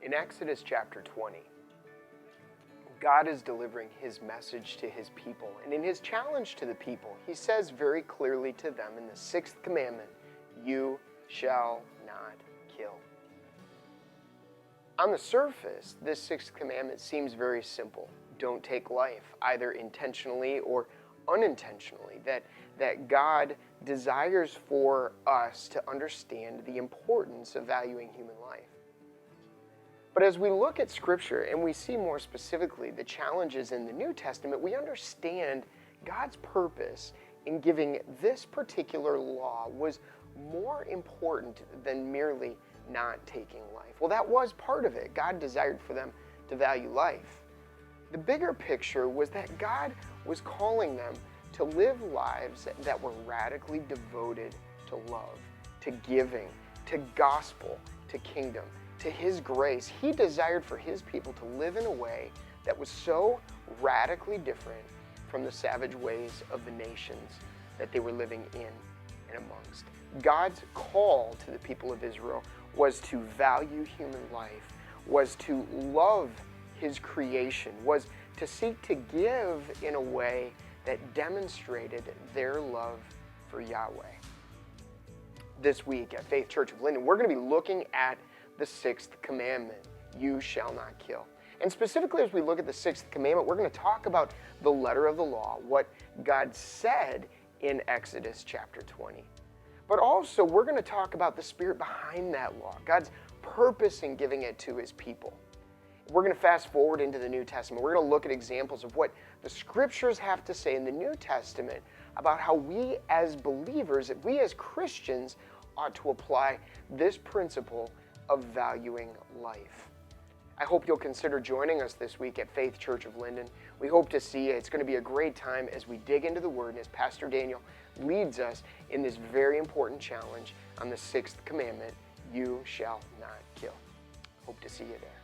In Exodus chapter 20, God is delivering his message to his people. And in his challenge to the people, he says very clearly to them in the sixth commandment, "You shall not kill." On the surface, this sixth commandment seems very simple. Don't take life, either intentionally or unintentionally. That God desires for us to understand the importance of valuing human life. But as we look at Scripture and we see more specifically the challenges in the New Testament, we understand God's purpose in giving this particular law was more important than merely not taking life. Well, that was part of it. God desired for them to value life. The bigger picture was that God was calling them to live lives that were radically devoted to love, to giving, to gospel, to kingdom, to his grace. He desired for his people to live in a way that was so radically different from the savage ways of the nations that they were living in and amongst. God's call to the people of Israel was to value human life, was to love his creation, was to seek to give in a way that demonstrated their love for Yahweh. This week at Faith Church of Linden, we're going to be looking at the sixth commandment, you shall not kill. And specifically as we look at the sixth commandment, we're going to talk about the letter of the law, what God said in Exodus chapter 20. But also we're going to talk about the spirit behind that law, God's purpose in giving it to his people. We're going to fast forward into the New Testament. We're going to look at examples of what the Scriptures have to say in the New Testament about how we as believers, we as Christians, ought to apply this principle of valuing life. I hope you'll consider joining us this week at Faith Church of Linden. We hope to see you. It's going to be a great time as we dig into the Word and as Pastor Daniel leads us in this very important challenge on the sixth commandment, you shall not kill. Hope to see you there.